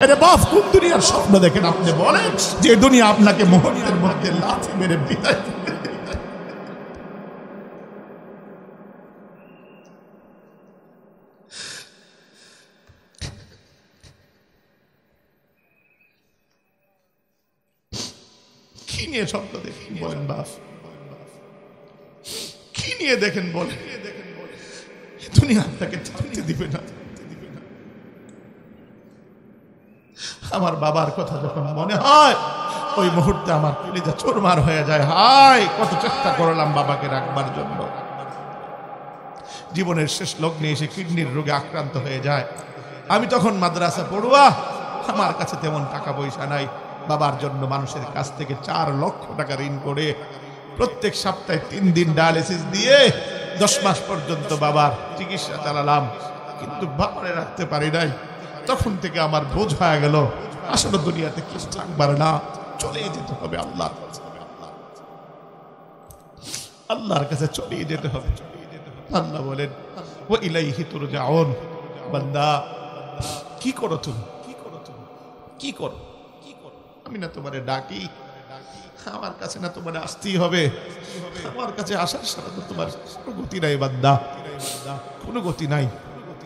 আরে বাপ, কোন দুনিয়ার স্বপ্ন দেখেন আপনি? বলেন যে দুনিয়া আপনাকে মুহূর্তের মধ্যে লাথি মেরে বিদায় দিবে। কি নিয়ে স্বপ্ন দেখেন বলেন বাপ? কি নিয়ে দেখেন বলেন? দুনিয়া আপনাকে থাকতে দিবে না। আমার বাবার কথা যখন মনে হয় ওই মুহূর্তে আমার কলিজা চুরমার হয়ে যায়। হায়, কত চেষ্টা করলাম বাবাকে রাখবার জন্য। জীবনের শেষ লগ্নে এসে কিডনির রোগে আক্রান্ত হয়ে যায়। আমি তখন মাদ্রাসা পড়ুয়া, আমার কাছে তেমন টাকা পয়সা নাই। বাবার জন্য মানুষের কাছ থেকে 4 লক্ষ টাকা ঋণ করে প্রত্যেক সপ্তাহে 3 দিন ডায়ালিসিস দিয়ে 10 মাস পর্যন্ত বাবার চিকিৎসা চালালাম, কিন্তু বাবারে রাখতে পারি নাই। তখন থেকে আমার বোঝ হয়ে গেল, আসলে দুনিয়াতে কিছু থাকবার না, চলে যেতে হবে আল্লাহর কাছে। আল্লাহর কাছে চলে যেতে হবে। আল্লাহ বলেন ওয়া ইলাইহি তুরজাউন। বান্দা, কি করো তুমি? কি করো? আমি না তোমারে ডাকি, আমার কাছে না তোমারে আসতেই হবে। আমার কাছে আসার সাথে তো তোমার কোনো গতি নাই বান্দা, কোনো গতি নাই।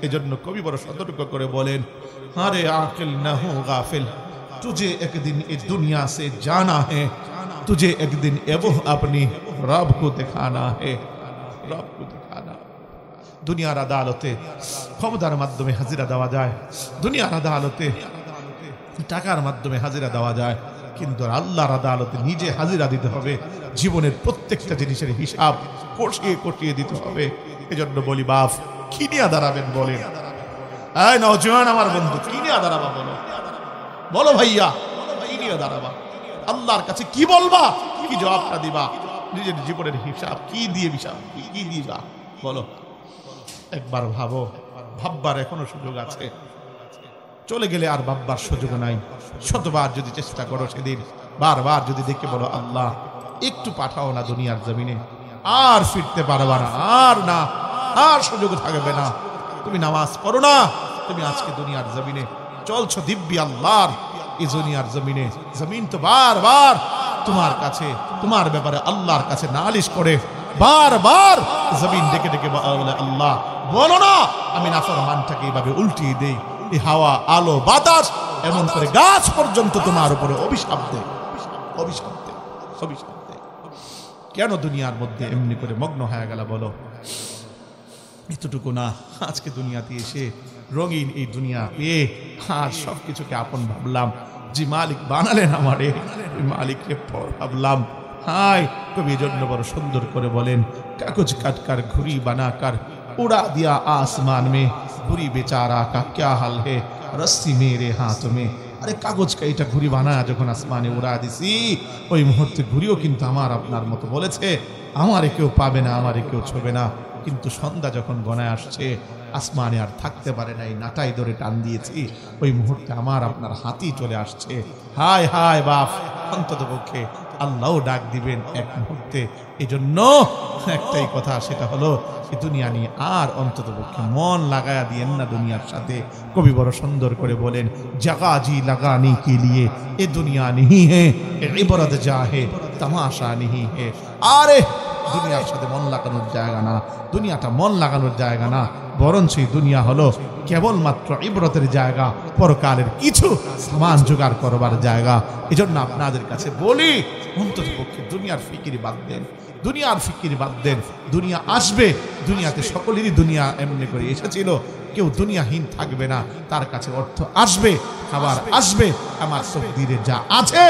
এজন্য কবি বড় সতর্ক করে বলেন, আরে আকিল না হো গাফিল, तुझे एक दिन इस दुनिया से जाना है, तुझे एक दिन एवो अपनी रब को दिखाना है, रब को दिखाना। দুনিয়ার আদালতে ক্ষমতার মাধ্যমে হাজিরা দেওয়া যায়, দুনিয়ার আদালতে টাকার মাধ্যমে হাজিরা দেওয়া যায়, কিন্তু আল্লাহর আদালতে নিজে হাজিরা দিতে হবে। জীবনের প্রত্যেকটা জিনিসের হিসাব কষিয়ে কষিয়ে দিতে হবে। এজন্য বলি বাপ, কি নিয়ে দাঁড়াবেন বলেন? এই নওজোয়ান আমার বন্ধু, কি নিয়ে দাঁড়াবা বলো? বলো ভাইয়া, কি নিয়ে দাঁড়াবা? আল্লাহর কাছে কি বলবা? কি জবাবটা দিবা? নিজের জীবনের হিসাব কি দিয়ে কি দিবা বলো? একবার ভাবো, ভাববার এখনো সুযোগ আছে। চলে গেলে আর ভাববার সুযোগ নাই। শতবার যদি চেষ্টা করো, সেদিন বারবার যদি দেখে বলো আল্লাহ একটু পাঠাও না দুনিয়ার জমিনে, আর ফিরতে পারবা না, আর সুযোগ থাকবে না। তুমি নামাজ পড়ো না, তুমি আজকে দুনিয়ার জমিনে চলছো দিব্যি আল্লাহর এই দুনিয়ার জমিনে। জমিন তো বারবার তোমার কাছে, তোমার ব্যাপারে আল্লাহর কাছে নালিশ করে, বারবার জমিন ডেকে ডেকে বলে আল্লাহ বলো না আমি নাফরমানটাকে এইভাবে উল্টিয়ে দেই। এই হাওয়া, আলো, বাতাস, এমন করে গাছ পর্যন্ত তোমার উপরে অভিশাপ দেয়, অভিশাপ দেয়, অভিশাপ দেয়। কেন দুনিয়ার মধ্যে এমনি করে মগ্ন হয়ে গেল বলো? এতটুকু না, আজকে দুনিয়াতে এসে রঙিন এই দুনিয়া পেয়ে আর সবকিছুকে আপন ভাবলাম। যে মালিক বানালেন আমারে, ওই মালিককে পর ভাবলাম। হায়, কবি জন্য বড় সুন্দর করে বলেন, কাগজ কাটকার ঘুরি বানাকার उड़ा दिया आसमान में, बुरी बेचारा का क्या हाल है, रस्सी मेरे हाथ में। আরে কাগজ কাইটা ঘুরি বানায় যখন আসমানে উড়া দিছি, ওই মুহূর্তে ঘুরিও কিন্তু আমার আপনার মতো বলেছে আমারে কেউ পাবে না, আমারে কেউ ছবে না। কিন্তু সন্ধ্যা যখন গনায় আসছে, আসমানে আর থাকতে পারে নাই, নাটাই ধরে টান দিয়েছি, ওই মুহূর্তে আমার আপনার হাতি চলে আসছে। হায় হায় বাপ, অন্তত পক্ষে আল্লাহও ডাক দিবেন এক মুহূর্তে। এই জন্য একটাই কথা, সেটা হলো এই দুনিয়া নিয়ে আর অন্তত পক্ষে মন লাগায়া দিয়েন না দুনিয়ার সাথে। কবি বড় সুন্দর করে বলেন, জাগা জি লাগানি কে লিয়ে এ দুনিয়া নিহি হে, ইবরত যা হে তামাশা নিহি হে। আরে দুনিয়ার সাথে মন লাগানোর জায়গা না, দুনিয়াটা মন লাগানোর জায়গা না, বরঞ্চ এই দুনিয়া হলো কেবলমাত্র ইবরতের জায়গা, পরকালের কিছু সামান জোগাড় করবার জায়গা। এজন্য আপনাদের কাছে বলি, অন্তত পক্ষে দুনিয়ার ফিকির বাদ দেন, দুনিয়ার ফিকির বাদ দেন। দুনিয়া আসবে, দুনিয়াতে সকলেরই দুনিয়া এমনি করে এসেছিল, কেউ দুনিয়াহীন থাকবে না। তার কাছে অর্থ আসবে, খাবার আসবে, আমার তকদিরে যা আছে।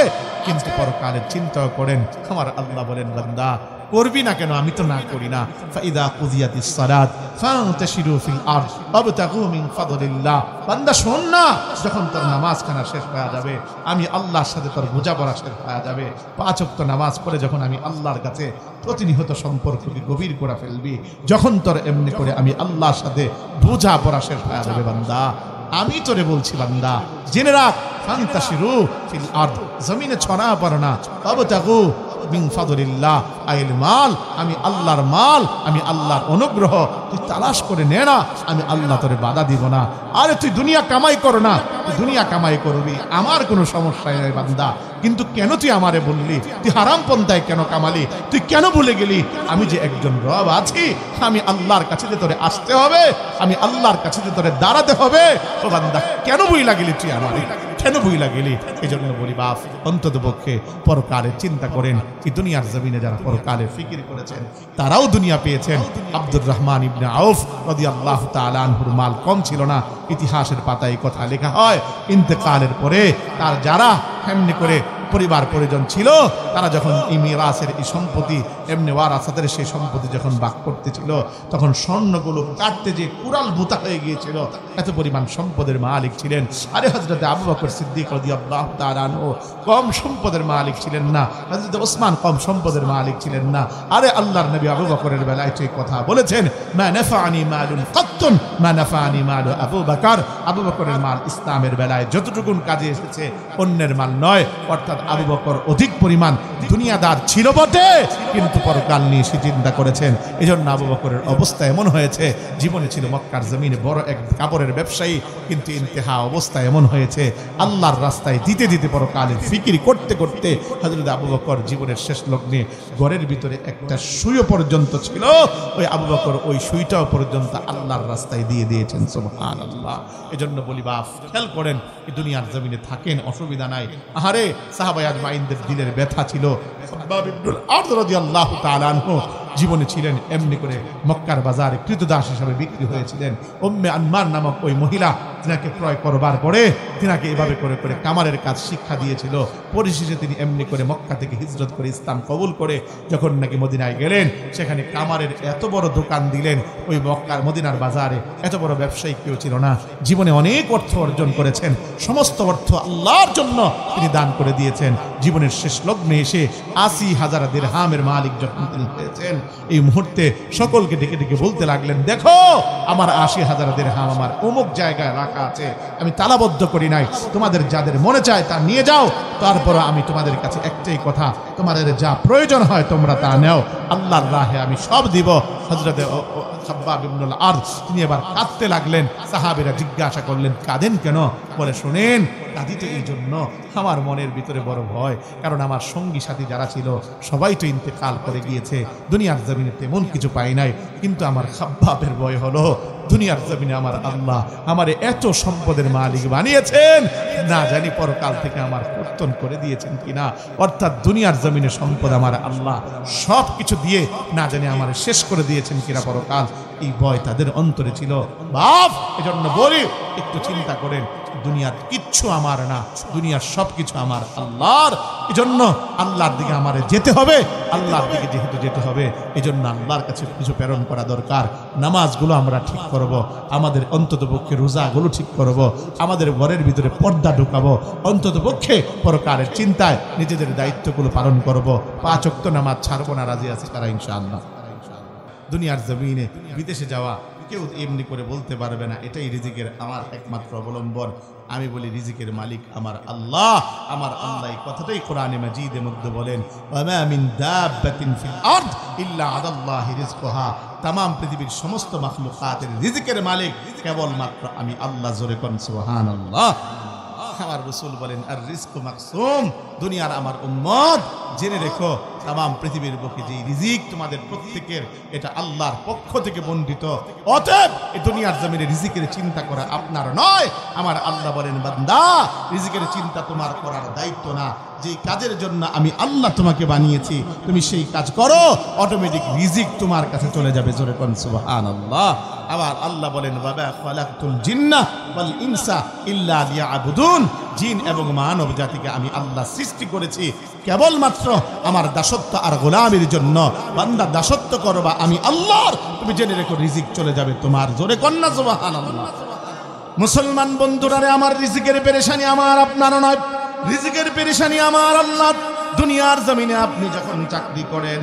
কিন্তু পরকালের চিন্তা করেন, আমার আল্লাহ বলেন বান্দা করবি না কেন? আমি তো না করি না। ফাইদা কুদিয়াতিস সালাত ফান্তাশিরু ফিল আরদ ওয়াবতাগু মিন ফাদলিল্লাহ। বান্দা শোন না, যখন তোর নামাজ খানা শেষ হয়ে যাবে, আমি আল্লাহর সাথে তোর বোঝাপড়া শেষ হয়ে যাবে, 5 ওয়াক্ত নামাজ পড়ে যখন আমি আল্লাহর কাছে প্রতিনিয়ত সম্পর্ককে গভীর করে ফেলবি, যখন তোর এমনি করে আমি আল্লাহর সাথে বোঝাপড়া শেষ হয়ে যাবে বান্দা, আমি তোরে বলছি বান্দা জেনে রাখ, ফান্তাশিরু ফিল আরদ, জমিনে ছড়া পড়ো না, ওয়াবতাগু মিন ফাদলিল্লাহ আইল মাল, আমি আল্লাহর মাল, আমি আল্লাহর অনুগ্রহ তুই তালাশ করে নে না, আমি আল্লাহ তোরে বাধা দিব না। আরে তুই দুনিয়া কামাই কর না, তুই দুনিয়া কামাই করবি, আমার কোনো সমস্যা নেই বান্দা, কিন্তু কেন তুই আমারে বললি? তুই হারাম পন্থায় কেন কামালি? তুই কেন ভুলে গেলি আমি যে একজন রব আছি, আমি আল্লাহর কাছে যে তোরে আসতে হবে, আমি আল্লাহর কাছে যে তোরে দাঁড়াতে হবে। ও বান্দা কেন ভুইলা গেলি তুই আমারে, কেন ভুইলা গেলি? এই জন্য বলি বাপ, অন্তত পক্ষে পরকালের চিন্তা করেন। এই দুনিয়ার জমিনে যারা পরকালের ফিকির করেছেন তারাও দুনিয়া পেয়েছেন। আব্দুর রহমান ইবনে আউফ রাদিয়াল্লাহু তাআলা আনহুর মাল কম ছিল না। ইতিহাসের পাতায় কথা লেখা হয়, ইন্তেকালের পরে তার যারা এমনি করে পরিবার পরিজন ছিল, তারা যখন এই মিরাসের এই সম্পত্তি এমনি ওয়ারাসাতের সেই সম্পত্তি যখন ভাগ করতেছিল, তখন স্বর্ণগুলো কাটতে যে কুড়াল বুতা হয়ে গিয়েছিল, এত পরিমাণ সম্পদের মালিক ছিলেন। আরে হযরত আবু বকর সিদ্দিক রাদিয়াল্লাহু তাআলা আনহু কম সম্পদের মালিক ছিলেন না, হযরত ওসমান কম সম্পদের মালিক ছিলেন না। আরে আল্লাহর নবী আবু বকরের বেলায় সেই কথা বলেছেন, মা নাফানি মালুন কাত্তুন মা নাফানি মালু আবু বকর। আবু বকরের মাল ইসলামের বেলায় যতটুকুন কাজে এসেছে অন্যের মাল নয়। অর্থাৎ আবু বকর অধিক পরিমাণ দুনিয়াদার ছিল বটে, কিন্তু পরকাল নিয়ে সে চিন্তা করেছেন। এই জন্য আবু বকরের অবস্থা এমন হয়েছে, জীবনে ছিল মক্কার জমিনে বড় এক কাপড়ের ব্যবসায়ী, কিন্তু ইন্তেহা অবস্থা এমন হয়েছে আল্লাহর রাস্তায় দিতে দিতে পরকালের ফিকির করতে করতে হযরত আবু বকর জীবনের শেষ লগ্নে ঘরের ভিতরে একটা সুইও পর্যন্ত ছিল, ওই আবু বকর ওই সুইটাও পর্যন্ত আল্লাহর রাস্তায় দিয়ে দিয়েছেন। সুবহানাল্লাহ। এজন্য বলি বাপ, খেয়াল করেন, এই দুনিয়ার জমিনে থাকেন, অসুবিধা নাই। আহারে সাহাবায়ে আজমাইনদের দিলের ব্যথা ছিল। খাব্বাব ইবনুল আরদ রাদিয়াল্লাহু তাআলা আনহু জীবনে ছিলেন এমনি করে মক্কার বাজারে কৃতদাস হিসাবে বিক্রি হয়েছিলেন। উম্মে আনমার নামক ওই মহিলা তিনাকে ক্রয় করবার পরে তিনাকে এভাবে করে করে কামারের কাজ শিক্ষা দিয়েছিল। পরিশেষে তিনি এমনি করে মক্কা থেকে হিজরত করে ইসলাম কবুল করে যখন নাকি মদিনায় গেলেন, সেখানে কামারের এত বড় দোকান দিলেন। ওই মক্কার মদিনার বাজারে এত বড় ব্যবসায়ী কেউ ছিল না। জীবনে অনেক অর্থ অর্জন করেছেন, সমস্ত অর্থ আল্লাহর জন্য তিনি দান করে দিয়েছেন। জীবনের শেষ লগ্নে এসে ৮০,০০০ দিরহামের মালিক যখন তিনি হয়েছেন, এই মুহূর্তে সকলকে ডেকে ডেকে বলতে লাগলেন, দেখো আমার ৮০,০০০ দিরহাম আমার অমুক জায়গায় রাখা আছে, আমি তালাবদ্ধ করি নাই, তোমাদের যাদের মনে চায় তা নিয়ে যাও। তারপর আমি তোমাদের কাছে একটাই কথা, তোমাদের যা প্রয়োজন হয় তোমরা তা নেও, আল্লাহর রাহে আমি সব দিব। হযরত খাব্বাব ইবনুল আরদ তিনি এবার কাঁদতে লাগলেন। সাহাবীরা জিজ্ঞাসা করলেন, কাঁদেন কেন? বলে, শোনেন, কাঁদি তো এই জন্য, আমার মনের ভিতরে বড় ভয়, কারণ আমার সঙ্গী সাথী যারা ছিল সবাই তো ইন্তেকাল করে গিয়েছে, দুনিয়ার জমিনে তেমন কিছু পাই নাই, কিন্তু আমার খাব্বাবের ভয় হলো দুনিয়ার জমিনে আমার আল্লাহ আমারে এত সম্পদের মালিক বানিয়েছেন, না জানি পরকাল থেকে আমার পতন করে দিয়েছেন কিনা। অর্থাৎ দুনিয়ার জমিনে সম্পদ আমার আল্লাহ সব কিছু দিয়ে না জানি আমার শেষ করে দিয়েছেন কিনা পরকাল, এই ভয় তাদের অন্তরে ছিল। বাপ, এজন্য বলি, একটু চিন্তা করেন, দুনিয়ার কিচ্ছু আমার না, দুনিয়ার সব কিছু আমার আল্লাহর। এজন্য আল্লাহর দিকে আমারে যেতে হবে, আল্লাহর দিকে যেহেতু যেতে হবে, এজন্য আল্লাহর কাছে কিছু প্রেরণ করা দরকার। নামাজগুলো আমরা ঠিক করব, আমাদের অন্তত পক্ষে রোজাগুলো ঠিক করব, আমাদের ঘরের ভিতরে পর্দা ঢুকাবো, অন্তত পক্ষে পরকালের চিন্তায় নিজেদের দায়িত্বগুলো পালন করব। ৫ ওয়াক্ত নামাজ ছাড়বো না, রাজি আছে তারা ইনশাআল্লাহ। দুনিয়ার জমিনে বিদেশে যাওয়া কেউ এমনি করে বলতে পারবে না এটাই রিজিকের আমার একমাত্র অবলম্বন। আমি বলি রিজিকের মালিক আমার আল্লাহ। আমার আল্লাহ এই কথাটাই কোরআনে মাজিদের মধ্যে বলেন, ওয়ামা মিন দাব্বাতিন ফিল আরদ ইল্লা আলাল্লাহি রিজকুহা। तमाम পৃথিবীর সমস্ত মাখলুকাতের রিজিকের মালিক কেবলমাত্র আমি আল্লাহ। জোরে কোন সুবহানাল্লাহ। আমার রাসূল বলেন, আর রিজকু মাকসুম। দুনিয়ার আমার উম্মত জেনে রেখো, तमाम পৃথিবীর বুকে যে রিজিক তোমাদের প্রত্যেকের, এটা আল্লাহর পক্ষ থেকে বণ্টিত। অতএব এই দুনিয়ার জমিনে রিজিকের চিন্তা করা আপনার নয়। আমার আল্লাহ বলেন, বান্দা, রিজিকের চিন্তা তোমার করার দায়িত্ব না। যেই কাজের জন্য আমি আল্লাহ তোমাকে বানিয়েছি তুমি সেই কাজ করো, অটোমেটিক রিজিক তোমার কাছে চলে যাবে। জোরে কোন সুবহানাল্লাহ। আবার আল্লাহ বলেন, ওয়া খালাকতুল জিন্না ওয়াল ইনসা ইল্লা লিয়াবুদুন। জিন এবং মানব জাতিকে আমি আল্লাহ সৃষ্টি করেছি কেবলমাত্র আমার দাসত্ব আর গোলামির জন্য। বান্দা, দাসত্ব করবা আমি আল্লাহর, তুমি জেনে রেখো রিজিক চলে যাবে তোমার। জোরে কন্যা সুবহানাল্লাহ। মুসলমান বন্ধুরা, আমার রিজিকের পেরেশানি আমার আপনার নয়, রিজিকের পেরেশানি আমার আল্লাহ। দুনিয়ার জমিনে আপনি যখন চাকরি করেন,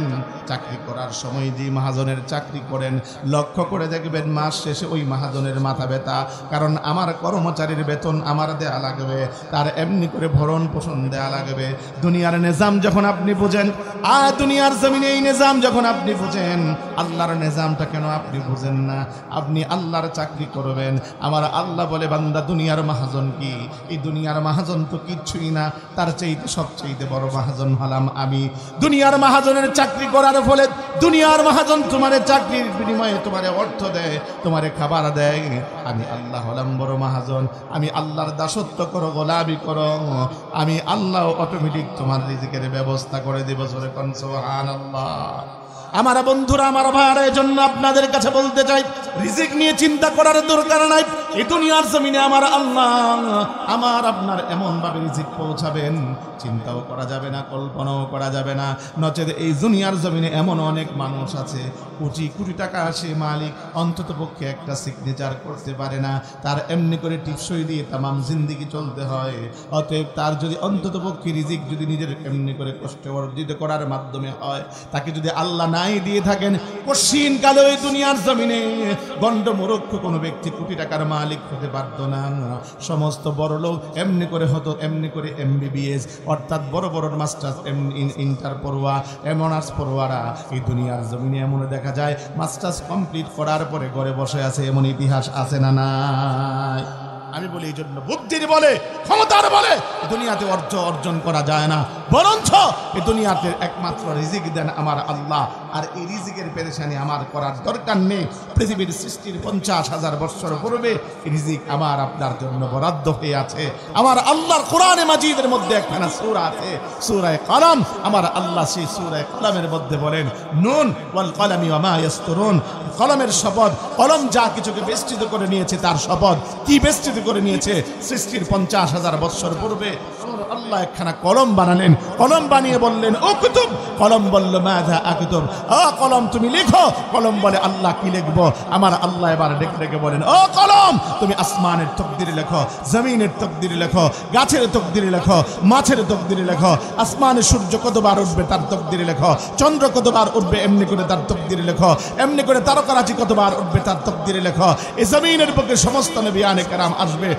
চাকরি করার সময় যে মহাজনের চাকরি করেন, লক্ষ্য করে দেখবেন মাস শেষে ওই মহাজনের মাথা ব্যথা, কারণ আমার কর্মচারীর বেতন আমার দেয়া লাগবে, তার এমনি করে ভরণ পোষণ দেয়া লাগবে। দুনিয়ার নিজাম যখন আপনি বুঝেন, আর দুনিয়ার জমিনে এই নিজাম যখন আপনি বুঝেন, আল্লাহর নিজামটা কেন আপনি বুঝেন না? আপনি আল্লাহর চাকরি করবেন। আমার আল্লাহ বলে, বান্দা দুনিয়ার মহাজন কি? এই দুনিয়ার মহাজন তো কিচ্ছুই না, তার চাইতে সবচাইতে বড় মহাজন হলাম আমি। দুনিয়ার মহাজনের চাকরি করার ফলে দুনিয়ার মহাজন তোমার চাকরির বিনিময়ে তোমার অর্থ দেয়, তোমার খাবার দেয়। আমি আল্লাহ হলাম বড় মহাজন। আমি আল্লাহর দাসত্ব করো, গোলামি করো, আমি আল্লাহ অটোমেটিক তোমার রিজিকের ব্যবস্থা করে দেব। জোরে কোন সুবহানাল্লাহ। আমার বন্ধুরা, আমার ভাইরা, এজন্য আপনাদের কাছে বলতে চাই, রিজিক নিয়ে চিন্তা করার দরকার নাই। এই দুনিয়ার জমিনে আমার আল্লাহ আমার আপনার এমন ভাবে রিজিক পৌঁছাবেন, চিন্তাও করা যাবে না, কল্পনাও করা যাবে না। নচেত এই দুনিয়ার জমিনে এমন অনেক মানুষ আছে, কোটি কোটি টাকা সে মালিক, অন্তত পক্ষে একটা সিগনেচার করতে পারে না, তার এমনি করে টিপসই দিয়ে তামাম জিন্দিগি চলতে হয়। অতএব তার যদি অন্তত পক্ষে রিজিক যদি নিজের এমনি করে কষ্ট অর্জিত করার মাধ্যমে হয়, তাকে যদি আল্লাহ নাই দিয়ে থাকেন, কঠিন কালে এই দুনিয়ার জমিনে গন্ডমূর্খ কোনো ব্যক্তি কোটি টাকার মালিক হতে পারতো না। সমস্ত বড় লোক এমনি করে হতো, এমনি করে MBBS অর্থাৎ বড় বড় মাস্টার্স, ইন্টার পড়ুয়া, অনার্স পড়ুয়ারা এই দুনিয়ার জমিনে এমন দেখা যায় মাস্টার্স কমপ্লিট করার পরে ঘরে বসে আছে। এমন ইতিহাস আছে না নাই? আমি বলি এই জন্য বুদ্ধির বলে, ক্ষমতার বলে দুনিয়াতে অর্জন করা যায় না, বরঞ্চ এই দুনিয়াতে একমাত্র রিজিক দেন আমার আল্লাহ। আর এই রিজিকের পেরেশানি আমার করার দরকার নেই। পৃথিবীর সৃষ্টির 50,000 বছর পূর্বে রিজিক আমার আপনার জন্য বরাদ্দ হয়ে আছে। আমার আল্লাহর কোরআনে মাজিদের মধ্যে একখানা সূরা আছে, সূরা কলম। আমার আল্লাহ সেই সূরা কলমের মধ্যে বলেন, নুন ওয়াল কলামি ওয়া মা ইয়াসতুরুন, কলমের শপথ, কলম যা কিছুকে বেষ্টিত করে নিয়েছে তার শপথ। কি বেষ্টিত করে নিয়েছে? সৃষ্টির 50,000 বছর পূর্বে আল্লাহ একখানা কলম বানালেন, কলম বানিয়ে বললেন ও কুতুব, কলম বলল মাযা আকুতুব, ও কলম তুমি লিখো। কলম বলে আল্লাহ কি লিখবো? আমার আল্লাহ এবার ডেকে ডেকে বলেন, ও কলম তুমি আসমানের তকদির লেখো, জমিনের তকদির লেখো, গাছের তকদির লেখো, মাছের তকদির লেখো, আসমানে সূর্য কতবার উঠবে তার তকদির লেখো, চন্দ্র কতবার উঠবে এমনি করে তার তকদির লেখো, এমনি করে তারকারাজি কতবার উঠবে তার তকদির লেখো। এই জমিনের বুকে সমস্ত নবিয়ানে কেরাম আসবে,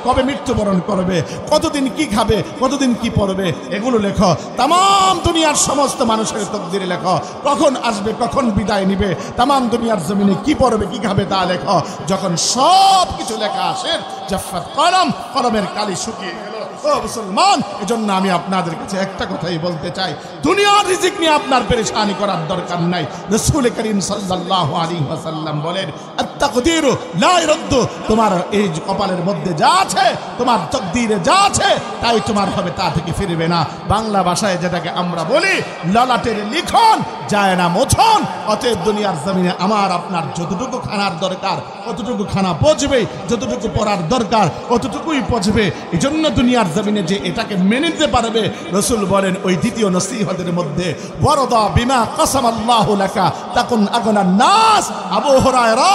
কবে মৃত্যুবরণ করবে, কতদিন কি খাবে, কতদিন কি পড়বে, এগুলো লেখো। তামাম দুনিয়ার সমস্ত মানুষের তকদির লেখো, কখন আসবে, কখন বিদায় নিবে, তামাম দুনিয়ার জমিনে কি পড়বে, কি খাবে তা লেখো। যখন সব কিছু লেখা আসে, জাফফাত কলম, কলমের কালি শুকিয়ে গেল। ও মুসলমান, এজন্য আমি আপনাদের কাছে একটা কথাই বলতে চাই, দুনিয়ার রিজিক নিয়ে আপনার পেরেশানি করার দরকার নাই। রাসূল করিম সাল্লাল্লাহু আলাইহি ওয়াসাল্লাম বলেন, আত-তাকদীরু লা ইরাদ্দু, তোমার এই কপালের মধ্যে যা আছে, তোমার তকদিরে যা আছে তাই তোমার হবে, তা থেকে ফিরবে না। বাংলা ভাষায় যেটাকে আমরা বলি ললাটের লিখন যায় না মোছন। অতএব দুনিয়ার জমিনে আমার আপনার যতটুকু খানার দরকার অতটুকু খানা পচবে, যতটুকু পড়ার দরকার অতটুকুই পচবে। এই জন্য দুনিয়ার জমিনে যে এটাকে মেনে নিতে পারবে, রাসূল বলেন ওই দ্বিতীয় নসিহতের মধ্যে, ওয়ারদা বিমা কাসামাল্লাহু লাকা তাকুন আগনান নাস। আবু হুরায়রা,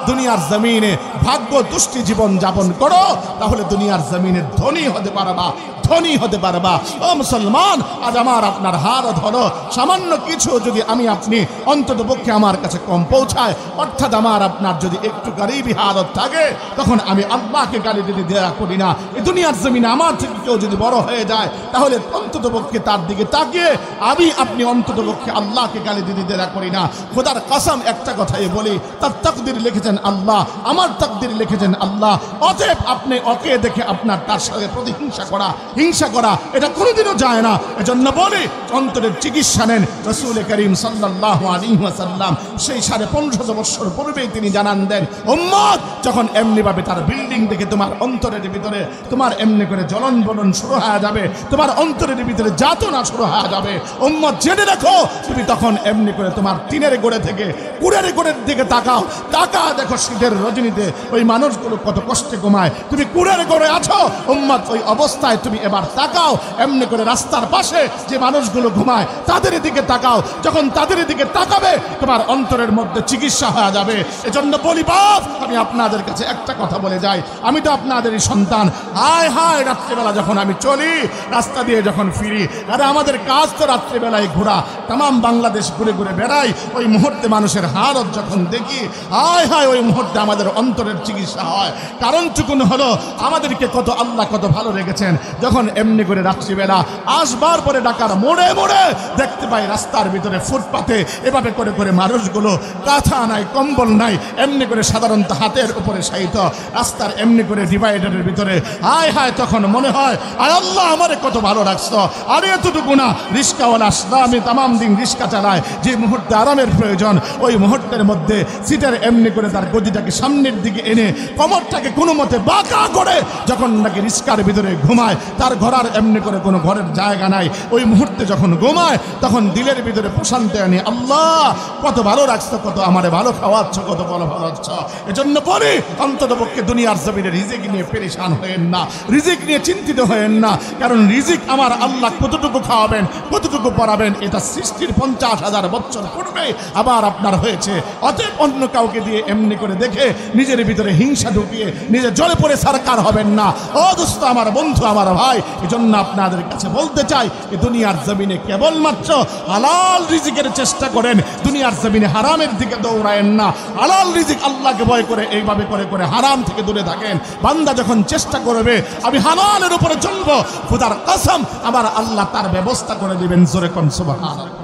দুনিয়ার জমিনে ভাগ্য তুষ্টি জীবন যাপন করো, তাহলে দুনিয়ার জমিনে ধনী হতে পারবা, ধনী হতে পারবা। ও মুসলমান, আজ আমার আপনার হালত হলো সামান্য কিছু যদি আমি আপনি অন্তত পক্ষে আমার কাছে কম পৌঁছায়, অর্থাৎ আমার আপনার যদি একটু গরিবী হালত থাকে, তখন আমি আল্লাহকে গালি দিতে দেয়া করি না। এই দুনিয়ার জমিনে আমার থেকে কেউ যদি বড় হয়ে যায়, তাহলে অন্তত পক্ষে তার দিকে তাকিয়ে আমি আপনি অন্তত পক্ষে আল্লাহকে গালি দিতে দেয়া করি না। খোদার কসম একটা কথাই বলি, তার তাকদির লিখেছেন আল্লাহ, আমার তাকদির লিখেছেন আল্লাহ। অতএব আপনি ওকে দেখে আপনার তার সাথে প্রতিহিংসা করা, হিংসা করা, এটা কোনোদিনও যায় না। এজন্য বলি, অন্তরের চিকিৎসা নেন। রাসূল করিম সাল্লাল্লাহু আলাইহি ওয়াসাল্লাম সেই 1550 বছর পূর্বেই তিনি জানান দেন, উম্মত যখন এমনি ভাবে তার বিল্ডিং দেখে তোমার অন্তরের ভিতরে তোমার এমনি করে জ্বলন বলন শুরু হয়ে যাবে, তোমার অন্তরের ভিতরে যাতনা শুরু হয়ে যাবে, উম্মত জেনে রাখো, তুমি তখন এমনি করে তোমার টিনের গোড়ে থেকে কুড়ের গোড়ের দিকে তাকাও, দেখো শীতের রজনীতে ওই মানুষগুলো কত কষ্টে ঘুমায়, তুমি কুড়ের গোড়ে আছো উম্মত, ওই অবস্থায় তুমি এবার তাকাও, এমনি করে রাস্তার পাশে যে মানুষগুলো ঘুমায় তাদের দিকে তাকাও। যখন তাদের দিকে তাকাবে, তোমার অন্তর অন্তরের মধ্যে চিকিৎসা হয়ে যাবে। এজন্য বলি বাপ, আমি আপনাদের কাছে একটা কথা বলে যাই, আমি তো আপনাদেরই সন্তান। হায় হায়, রাত্রিবেলা যখন আমি চলি, রাস্তা দিয়ে যখন ফিরি, আরে আমাদের কাজ তো রাত্রিবেলায় ঘোরা, তাম বাংলাদেশ ঘুরে ঘুরে বেড়াই, ওই মুহূর্তে মানুষের হালত যখন দেখি, হায় হায়, ওই মুহূর্তে আমাদের অন্তরের চিকিৎসা হয়। কারণটুকুন হলো আমাদেরকে কত আল্লাহ কত ভালো রেখেছেন। যখন এমনি করে রাত্রিবেলা আসবার পরে ঢাকার মোড়ে মোড়ে দেখতে পাই রাস্তার ভিতরে ফুটপাতে এভাবে করে করে মানুষগুলো কাঁথা নাই, কম্বল নাই, এমনি করে সাধারণত হাতের উপরে শায়িত, রাস্তার এমনি করে ডিভাইডারের ভিতরে। হায় হায়, তখন মনে হয় আয় আল্লাহ আমারে কত ভালো রাখছো। আরে এতটুকু না, রিস্কাওয়ালা আমি তামাম দিন রিস্কা চালায়, যে মুহূর্তে আরামের প্রয়োজন ওই মুহূর্তের মধ্যে সিটের এমনি করে তার গদিটাকে সামনের দিকে এনে কোমরটাকে কোনো মতে বাঁকা করে যখন নাকি রিস্কার ভিতরে ঘুমায়, তার ঘোরার এমনি করে কোনো ঘরের জায়গা নাই, ওই মুহূর্তে যখন ঘুমায় তখন দিলের ভিতরে প্রশান্তি আনি, আল্লাহ কত ভালো রাখছো, কত আমারে ভালো খাওয়াচ্ছ, কত ভালো ভালোচ্ছ। এজন্য বলি অন্তত পক্ষে দুনিয়ার জমিনে রিজিক নিয়ে পেরেশান হয়েন না, রিজিক নিয়ে চিন্তিত হয়েন না। কারণ রিজিক আমার আল্লাহ কতটুকু খাওয়াবেন, কতটুকু পড়াবেন, এটা সৃষ্টির 50,000 বছর পূর্বে আবার আপনার হয়েছে। অতএব অন্য কাউকে দিয়ে এমনি করে দেখে নিজের ভিতরে হিংসা ঢুকিয়ে নিজে জলে পড়ে সরকার হবেন না। ও দোস্ত, আমার বন্ধু, আমার ভাই, এজন্য আপনাদের কাছে বলতে চাই, এই দুনিয়ার জমিনে কেবলমাত্র হালাল রিজিকের চেষ্টা করেন, দুনিয়ার জমিনে হারামের দিকে দৌড়ায়েন না। হালাল রিজিক আল্লাহকে ভয় করে এইভাবে করে করে হারাম থেকে দূরে থাকেন। বান্দা যখন চেষ্টা করবে আমি হালালের উপরে চলবো, খুদার কসম আমার আল্লাহ তার ব্যবস্থা করে দিবেন। জোরে কোন সুবহানাল্লাহ।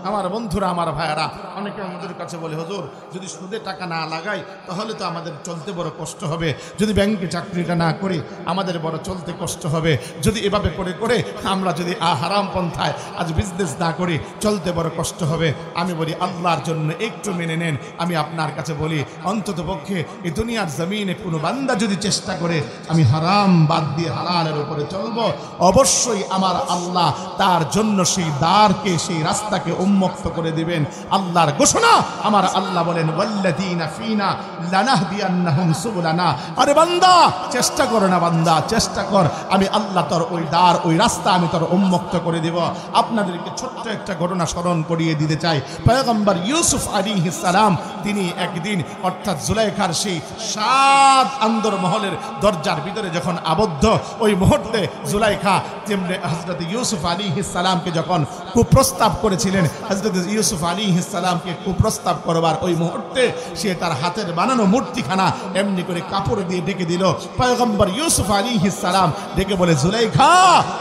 আমার বন্ধুরা, আমার ভাইয়ারা, অনেকে আমাদের কাছে বলে হুজুর যদি সুদে টাকা না লাগাই তাহলে তো আমাদের চলতে বড় কষ্ট হবে, যদি ব্যাংকে চাকরিটা না করি আমাদের বড় চলতে কষ্ট হবে, যদি এভাবে করে করে আমরা যদি হারাম পন্থায় আজ বিজনেস না করি চলতে বড় কষ্ট হবে। আমি বলি আল্লাহর জন্য একটু মেনে নেন। আমি আপনার কাছে বলি অন্তত পক্ষে এই দুনিয়ার জমিনে কোনো বান্দা যদি চেষ্টা করে আমি হারাম বাদ দিয়ে হালালের উপরে চলবো, অবশ্যই আমার আল্লাহ তার জন্য সেই দ্বারকে, সেই রাস্তাকে উন্মুক্ত করে দিবেন। আল্লাহর ঘোষণা, আমার আল্লাহ বলেন ওয়াল্লাযীনা ফীনা লানাহদিয়ান্নাহুম সুবুলানা। আরে বান্দা চেষ্টা কর না, বান্দা চেষ্টা কর, আমি আল্লাহ তোর ওই দ্বার, ওই রাস্তা আমি তোর উন্মুক্ত করে দেব। আপনাদেরকে ছোট্ট একটা ঘটনা স্মরণ করিয়ে দিতে চাই। পয়গম্বর ইউসুফ আলাইহিস সালাম তিনি একদিন অর্থাৎ জুলাইখার সেই 7 আন্দর মহলের দরজার ভিতরে যখন আবদ্ধ, ওই মুহূর্তে জুলাইখা যেমনি হযরত ইউসুফ আলাইহিস সালামকে যখন কুপ্রস্তাব করেছিলেন, হযরত ইউসুফ আলাইহিস সালামকে কুপ্রস্তাব করবার ওই মুহূর্তে সে তার হাতের বানানো মূর্তিখানা এমনি করে কাপড় দিয়ে ঢেকে দিল। পয়গম্বর ইউসুফ আলাইহিস সালাম ডেকে বলে, জুলাইখা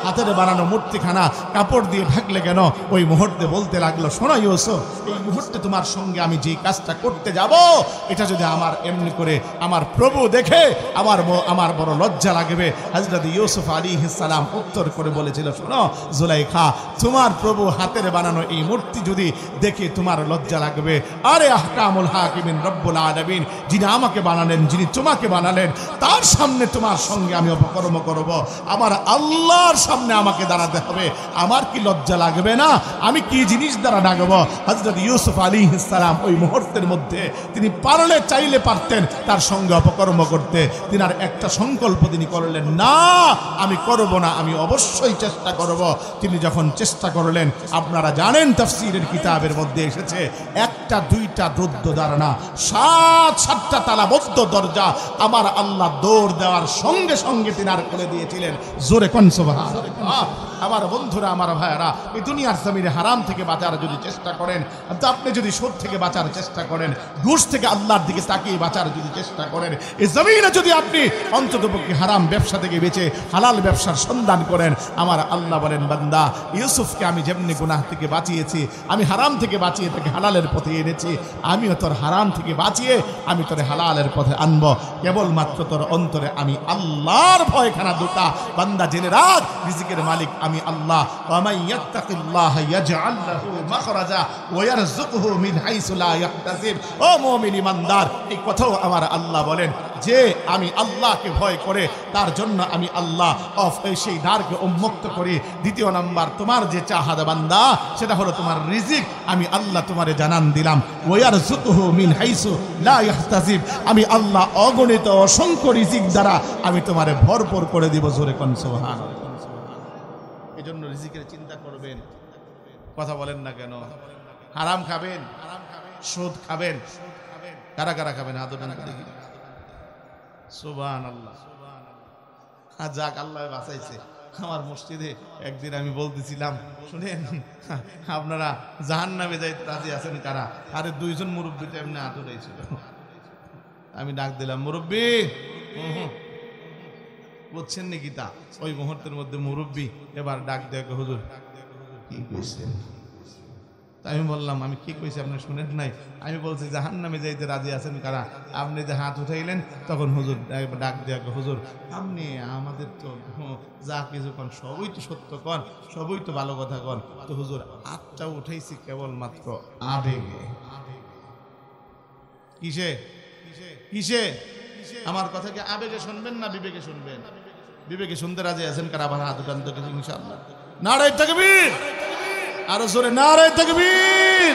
হাতের বানানো মূর্তিখানা কাপড় দিয়ে ঢাকলে কেন? ওই মুহূর্তে বলতে লাগলো, শোনো ইউসুফ, এই মুহূর্তে তোমার সঙ্গে আমি যে কাজটা করতে যাব এটা যদি আমার এমনি করে আমার প্রভু দেখে আমার বড় লজ্জা লাগবে। হযরত ইউসুফ আলাইহিস সালাম উত্তর করে বলেছিল, শোনো জুলাইখা, তোমার প্রভু হাতের বানানো এই মূর্তি যদি দেখে তোমার লজ্জা লাগবে। আরে আহকামুল হাকিমিন রব্বুল আলামিন, যিনি আমাকে বানালেন, যিনি তোমাকে বানালেন, তার সামনে তোমার সঙ্গে আমি অপকর্ম করব, আমার আল্লাহর সামনে আমাকে দাঁড়াতে হবে, আমার কি লজ্জা লাগবে না? আমি কি জিনিস দ্বারা ডাকবো? হযরত ইউসুফ আলাইহিস সালাম ওই মুহূর্তের মধ্যে তিনি পারলে চাইলে পারতেন তার সঙ্গে অপকর্ম করতে, তিনি আর একটা সংকল্প তিনি করলেন না, আমি করব না, আমি অবশ্যই চেষ্টা করব। তিনি যখন চেষ্টা করলেন, আপনারা জানেন তাফসীরের কিতাবের মধ্যে এসেছে একটা দুইটা রুদ্ধ দ্বার না, 7-7টা তালাবদ্ধ দরজা আমার আল্লাহ দৌড় দেওয়ার সঙ্গে সঙ্গে তিনি আর করে দিয়েছিলেন। জোরে কোন সুবহানাল্লাহ। আমার বন্ধুরা, আমার ভাইয়েরা, এই দুনিয়ার জমিনে হারাম থেকে বাঁচার যদি চেষ্টা করেন, তো আপনি যদি সুদ থেকে বাঁচার চেষ্টা করেন, ঘুষ থেকে আল্লাহর দিকে তাকিয়ে বাঁচার যদি চেষ্টা করেন, এই জমিনে যদি আপনি অন্ততপক্ষে হারাম ব্যবসা থেকে বেঁচে হালাল ব্যবসার সন্ধান করেন, আমার আল্লাহ বলেন, বান্দা ইউসুফকে আমি যেমনি গুনাহ থেকে বাঁচিয়েছি, আমি হারাম থেকে বাঁচিয়ে তাকে হালালের পথে এনেছি, আমিও তোর হারাম থেকে বাঁচিয়ে আমি তোর হালালের পথে আনবো। কেবলমাত্র তোর অন্তরে আমি আল্লাহর ভয়খানা দুটা। বান্দা জেনে রাখ, রিজিকের মালিক আমি আল্লাহ। ওয়ামান ইয়াত্তাকিল্লাহ ইয়াজআল লাহু মাখরাজা ওয়া ইয়ারযুকহু মিন হাইসু লা ইয়াহতাসিব। ও মুমিন ইমানদার, এই কথাও আমার আল্লাহ বলেন যে আমি আল্লাহকে ভয় করে তার জন্য আমি আল্লাহ সেই দ্বারকে উন্মুক্ত করি। দ্বিতীয় নাম্বার, তোমার যে চাহাদা বান্দা, সেটা হলো তোমার রিজিক আমি আল্লাহ তোমারে জানান দিলাম। ওয়া ইয়ারযুকহু মিন হাইসু লা ইয়াহতাসিব, আমি আল্লাহ অগণিত অসংখ্য রিজিক দ্বারা আমি তোমারে ভরপুর করে দিব। জোরে কোন সুবহানাল্লাহ। এজন্য রিজিকের চিন্তা করবেন। কথা বলেন না কেন? হারাম খাবেন, সুদ খাবেন, কারা কারা খাবেন হাত ওঠান দেখি। সুবহানাল্লাহ। যাক, আল্লাহ বাঁচাইছে। আমার মসজিদে একদিন আমি বলতেছিলাম, শুনেন আপনারা জাহান্নামে যাইতে রাজি আছেন কারা? আরে দুইজন মুরব্বী তো এমনি হাত উঠাইছিল। আমি ডাক দিলাম, মুরব্বী বুঝছেন নাকি? তা ওই মুহূর্তের মধ্যে মুরব্বী এবার ডাক দেয়, হুজুর কি কইছেন? আমি বললাম, আমি কি কইছি আপনি শুনেন নাই? আমি বলছি জাহান্নামে যাইতে রাজি আছেন কারা? আপনি যে হাত উঠাইলেন তখন হুজুর ডাক দেয়া, হুজুর আপনি আমাদের তো যা কিছু কন সবই তো সত্য কন, সবই তো ভালো কথা কন, তো হুজুর হাতটা উঠাইছি কেবলমাত্র আবেগে। কিসে কিসে? আমার কথা কি আবেগে শুনবেন না বিবেকে শুনবেন? বিবেকে শুনতে রাজি আছেন কারা? আবার হাত উঠান তো কিছু ইনশাআল্লাহ। নারে তাকবীর, আরো জোরে নারে তাকবীর।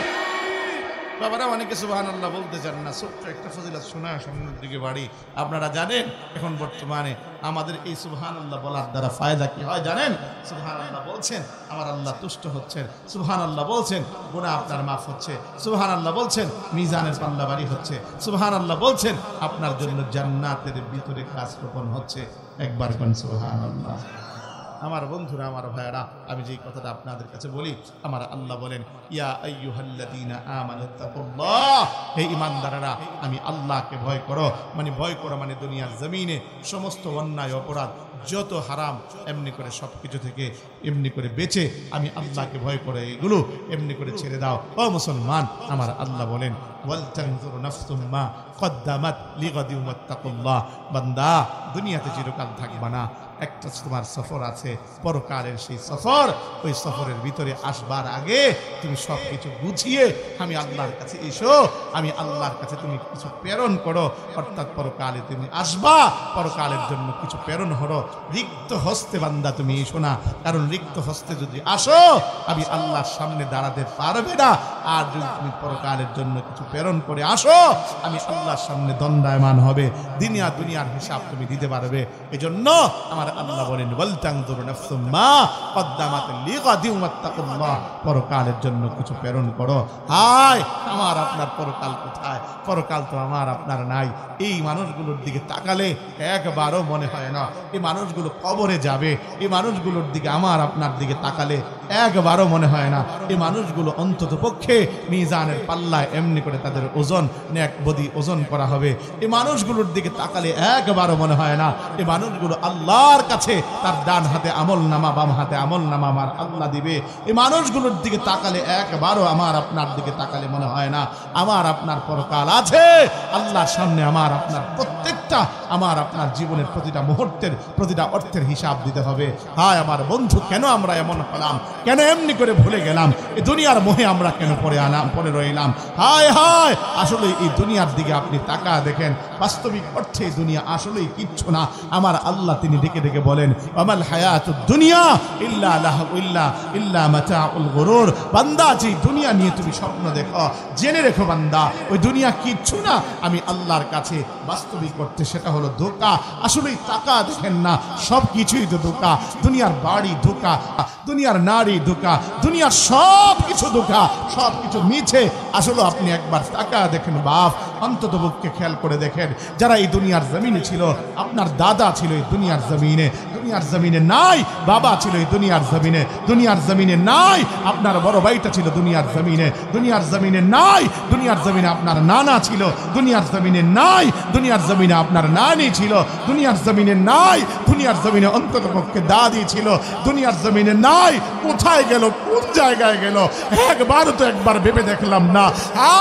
বাবারা অনেকে সুবহানাল্লাহ বলতে চান না। ছোট্ট একটা ফজিলত শোনা, সামনের দিকে বাড়ি। আপনারা জানেন এখন বর্তমানে আমাদের এই সুবহানাল্লাহ বলার দ্বারা ফায়দা কি হয় জানেন? সুবহানাল্লাহ বলছেন আমার আল্লাহ তুষ্ট হচ্ছেন, সুবহানাল্লাহ বলছেন গুনাহ আপনার মাফ হচ্ছে, সুবহানাল্লাহ বলছেন মিজানের পাল্লা বাড়ি হচ্ছে, সুবহানাল্লাহ বলছেন আপনার জন্য জান্নাতের ভিতরে গাছ রোপণ হচ্ছে। একবার কোন সুবহানাল্লাহ। আমার বন্ধুরা, আমার ভাইয়েরা, আমি যেই কথাটা আপনাদের কাছে বলি, আমার আল্লাহ বলেন ইয়া আইয়ুহাল্লাযীনা আমানুত্তাকুল্লাহ, হে ঈমানদাররা আমি আল্লাহকে ভয় করো। মানে ভয় করো মানে দুনিয়ার জমিনে সমস্ত অন্যায় অপরাধ যত হারাম এমনি করে সব কিছু থেকে এমনি করে বেঁচে আমি আল্লাহকে ভয় করে এগুলো এমনি করে ছেড়ে দাও। ও মুসলমান, আমার আল্লাহ বলেন ওয়াল তানজুরু নাফসুম মা কদ্দামাত লিগাদিন ওয়াত্তাকুল্লাহ। বান্দা দুনিয়াতে চিরকাল থাকবা না, একটা তোমার সফর আছে, পরকালের সেই সফর। ওই সফরের ভিতরে আসবার আগে তুমি সব কিছু বুঝিয়ে আমি আল্লাহর কাছে এসো, আমি আল্লাহর কাছে তুমি কিছু প্রেরণ করো, অর্থাৎ পরকালে তুমি আসবা, পরকালের জন্য কিছু প্রেরণ হলো। রিক্ত হস্তে বান্দা তুমি এসো না, কারণ রিক্ত হস্তে যদি আসো আমি আল্লাহর সামনে দাঁড়াতে পারবে না। আর যদি তুমি পরকালের জন্য কিছু প্রেরণ করে আসো আমি আল্লাহর সামনে দণ্ডায়মান হবে, দুনিয়ার হিসাব তুমি দিতে পারবে। এজন্য আমার আল্লাহ বলেন ওয়াল তানজুরু নাফসুম মা কদ্দামাত লিগাদিন ওয়াত্তাকুল্লাহ, পরকালের জন্য কিছু প্রেরণ করো। হায় আমার আপনার পরকাল কোথায়? পরকাল তো আমার আপনার নাই। এই মানুষগুলোর দিকে তাকালে একবারও মনে হয় না এই মানুষগুলো কবরে যাবে। এই মানুষগুলোর দিকে আমার আপনার দিকে তাকালে একবারও মনে হয় না এই মানুষগুলো অন্তত পক্ষে মিজানের পাল্লায় এমনি করে তাদের ওজন নেক বদি ওজন করা হবে। এই মানুষগুলোর দিকে তাকালে একবারও মনে হয় না এই মানুষগুলো আল্লাহর কাছে তার ডান হাতে আমল নামা বাম হাতে আমল নামা আমার আল্লাহ দিবে। এই মানুষগুলোর দিকে তাকালে একবারও আমার আপনার দিকে তাকালে মনে হয় না আমার আপনার পরকাল আছে। আল্লাহর সামনে আমার আপনার প্রত্যেকটা আমার আপনার জীবনের প্রতিটা মুহূর্তের প্রতিটা অর্থের হিসাব দিতে হবে। হায় আমার বন্ধু, কেন আমরা এমন হলাম? কেন এমনি করে ভুলে গেলাম? এই দুনিয়ার মোহে আমরা কেন পড়ে রইলাম? হায় হায়, আসলে এই দুনিয়ার দিকে আপনি তাকা দেখেন, বাস্তবিক অর্থে এই দুনিয়া আসলেই কিচ্ছু না। আমার আল্লাহ তিনি ডেকে ডেকে বলেন ওয়ামাল হায়াতুদ দুনিয়া ইল্লা লাহু ইল্লা মাতাউল গুরুর। বান্দা, যে দুনিয়া নিয়ে তুমি স্বপ্ন দেখো, জেনে রেখো বান্দা ওই দুনিয়া কিচ্ছু না। আমি আল্লাহর কাছে বাস্তবিক করতে সেটা হলো ধোঁকা। আসলেই তাকা দেখেন না, সব কিছুই তো ধোঁকা। দুনিয়ার বাড়ি ধোঁকা, দুনিয়ার নারী ধোঁকা, দুনিয়ার সব কিছু ধোঁকা, সব কিছু মিছে। আসলে আপনি একবার তাকা দেখেন বাপ, অন্তত পক্ষে খেয়াল করে দেখেন, যারা এই দুনিয়ার জমিনে ছিল, আপনার দাদা ছিল এই দুনিয়ার জমিনে, দুনিয়ার জমিনে নাই। বাবা ছিল এই দুনিয়ার জমিনে, দুনিয়ার জমিনে নাই। আপনার বড় ভাইটা ছিল দুনিয়ার জমিনে, দুনিয়ার জমিনে নাই। দুনিয়ার জমিনে আপনার নানা ছিল, দুনিয়ার জমিনে নাই। দুনিয়ার জমিনে আপনার নানি ছিল, দুনিয়ার জমিনে নাই। দুনিয়ার জমিনে অন্তত পক্ষে দাদি ছিল, দুনিয়ার জমিনে নাই। কোথায় গেল? কোন জায়গায় গেল? একবারও তো একবার ভেবে দেখলাম না।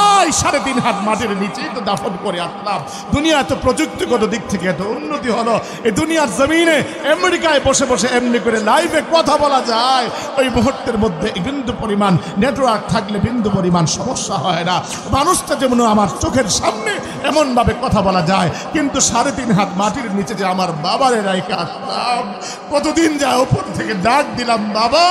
আয় 3.5 হাত মাটির নিচেই তো দাফন করে আসলাম। দুনিয়া এত প্রযুক্তিগত দিক থেকে এত উন্নতি হলো, এই দুনিয়ার জমিনে আমেরিকায় বসে বসে এমনি করে লাইভে কথা বলা যায়। ওই মুহূর্তের মধ্যে বিন্দু পরিমাণ নেটওয়ার্ক থাকলে বিন্দু পরিমাণ সমস্যা হয় না। মানুষটা যেমন আমার চোখের সামনে এমনভাবে কথা বলা যায়, কিন্তু 3.5 হাত মাটির নিচে যে আমার বাবারে রাইখা আসলাম, কতদিন যায় উপর থেকে ডাক দিলাম বাবা,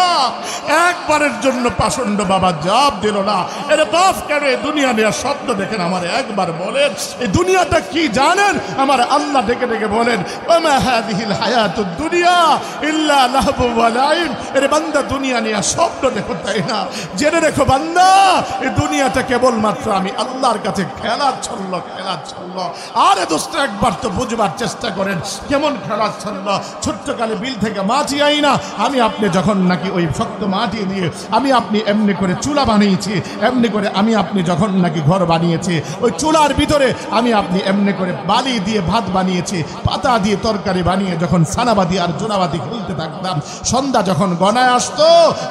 একবারের জন্য পাষণ্ড বাবা জবাব দিল না। এর বাপ কেন এই দুনিয়া নিয়ে স্বপ্ন দেখেন আমার একবার বলেন, এই দুনিয়াটা কি জানেন? আমার আল্লাহ ডেকে ডেকে বলেন ওমা হাদিহিল হায়াতুদ দুনিয়া ইল্লা লাহবু ওয়া লাইব। এর বান্দা দুনিয়া নিয়ে স্বপ্ন দেখো তাই না, জেনে রেখো বান্দা এই দুনিয়াটা কেবলমাত্র আমি আল্লাহর কাছে খেলার ছল্ল, খেলার ছল্ল। আরে দোস্ত একবার তো বুঝবার চেষ্টা করেন কেমন খেলার ছল্ল। ছোট্টকালে বিল থেকে মাটি আই না, আমি আপনি যখন নাকি ওই শক্ত মাটি দিয়ে আমি আপনি এমনি করে চুলা বানিয়েছি, এমনি করে আমি আপনি যখন নাকি ঘর বানিয়েছি, ওই চুলার ভিতরে আমি আপনি এমনি করে বালি দিয়ে ভাত বানিয়েছি, পাতা দিয়ে তরকারি বানিয়ে যখন সানাবাদি আর জোনাবাদি খুলতে থাকতাম, সন্ধ্যা যখন গণায় আসতো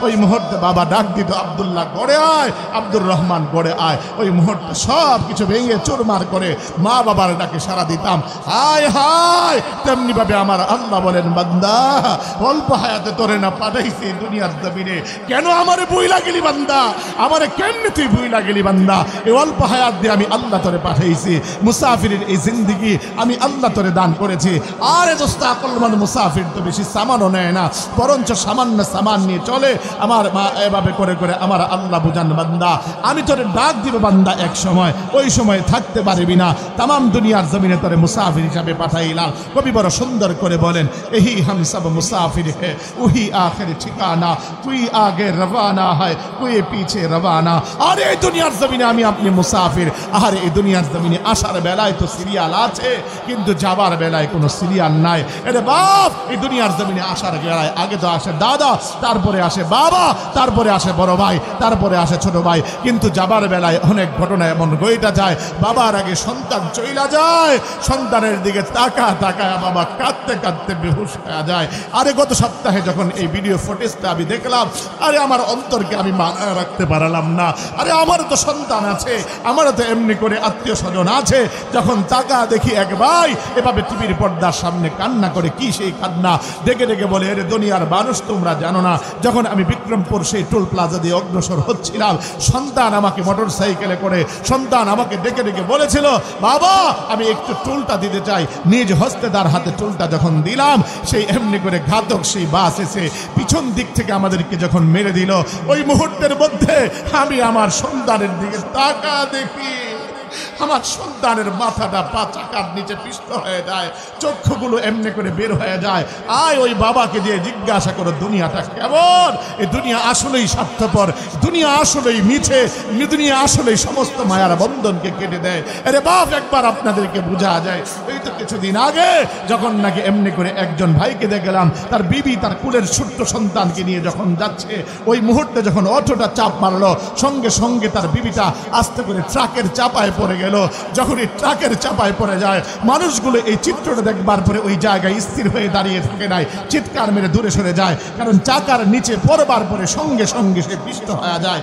ওই মুহূর্তে বাবা ডাক দিত আব্দুল্লাহ গড়ে আয়, আব্দুর রহমান গড়ে আয়। ওই মুহূর্তে সব কিছু ভেঙে চুরমার করে মা বাবার ডাকে সারা দিতাম। হায় হায়, তেমনি ভাবে আমার আল্লাহ বলেন বান্দা অল্প হায়াতে তোরে না পাঠাইছি দুনিয়ার জমিনে, কেন আমারে বইলা গেলি বান্দা, আমারে কেমনে তুই বইলা গেলি বান্দা? এই অল্প হায়াত দিয়ে আমি আল্লাহ তোরে পাঠাইছি, মুসাফিরের এই জিন্দিগি আমি আল্লাহ তোরে দান করেছি। আরে দোস্ত আকলমান মুসাফির তো বেশি সামানও নেয় না, বরঞ্চ সামান্য সামান নিয়ে চলে। আমার মা এভাবে করে করে আমার আল্লাহ বুঝান বান্দা আমি তোরে ডাক দিব বান্দা, এক সময় ওই সময় থাকতে পারবি না, তামাম দুনিয়ার জমিনে তোরে মুসাফির হিসাবে পাঠাইলাম। কবি বড় সুন্দর করে বলেন এহি হাম সব মুসাফির হে উহি আখির ঠিকানা, তুই আগে রওয়ানা হয় তুই পিছে রওয়ানা। আর এই দুনিয়ার জমিনে আমি আপনি মুসাফির। আর এই দুনিয়ার জমিনে আসার বেলায় তো সিরিয়াল আছে, কিন্তু যাবার বেলায় কোনো সিরিয়াল নাই। এরে বাপ, এই দুনিয়ার জমিনে আসার বেলায় আগে তো আসে দাদা, তারপরে আসে বাবা, তারপরে আসে বড় ভাই, তারপরে আসে ছোট ভাই, কিন্তু যাবার বেলায় অনেক ঘটনা এমন গইটা যায়, বাবার আগে সন্তান চইলা যায়, সন্তানের দিকে তাকা তাকায় বাবা কাঁদতে কাঁদতে বেহুশ হয়ে যায়। আরে গত সপ্তাহে যখন এই ভিডিও ফুটেজটা আমি দেখলাম, আরে আমার অন্তরকে আমি মানায় রাখতে পারলাম না। আরে আমারও তো সন্তান আছে, আমারও তো এমনি করে আত্মীয় স্বজন আছে, যখন তাকা দেখি এক ভাই এভাবে টিভির পর্দার সামনে কান্না করে, কি সেই কান্না, ডেকে ডেকে বলে এর দুনিয়ার মানুষ তোমরা জানো না, যখন আমি বিক্রমপুর সেই টোল প্লাজা দিয়ে অগ্রসর হচ্ছিলাম, সন্তান আমাকে মোটর সাইকেলে করে সন্তান আমাকে ডেকে ডেকে বলেছিল বাবা আমি একটু টোলটা দিতে চাই। নিজ হস্তে তার হাতে টোলটা যখন দিলাম, সেই এমনি করে ঘাতক সেই বাস এসে পিছন দিক থেকে আমাদেরকে যখন মেরে দিল, ওই মুহূর্তের মধ্যে আমি আমার সন্তানের দিকে তাকা দেখি, আমার সন্তানের মাথাটা পা চাকার নিচে পিষ্ট হয়ে যায়, চক্ষুগুলো এমনি করে বের হয়ে যায়। আয় ওই বাবাকে দিয়ে জিজ্ঞাসা করো দুনিয়াটা কেমন? এই দুনিয়া আসলেই স্বার্থপর, দুনিয়া আসলেই মিছে, দুনিয়া আসলেই সমস্ত মায়ার বন্ধনকে কেটে দেয়। আরে বাপ একবার আপনাদেরকে বোঝা যায়। এই তো কিছুদিন আগে যখন নাকি এমনি করে একজন ভাইকে দেখলাম, তার বিবি তার কুলের ছোট্ট সন্তানকে নিয়ে যখন যাচ্ছে, ওই মুহূর্তে যখন অটোটা চাপ মারলো, সঙ্গে সঙ্গে তার বিবিটা আস্তে করে ট্রাকের চাপায় পড়ে গেল। যখন এই ট্রাকের চাপায় পড়ে যায়, মানুষগুলো এই চিত্রটা দেখবার পরে ওই জায়গায় স্থির হয়ে দাঁড়িয়ে থাকে নাই, চিৎকার মেরে দূরে সরে যায়, কারণ চাকার নিচে পড়বার পরে সঙ্গে সঙ্গে সে পিষ্ট হয়ে যায়।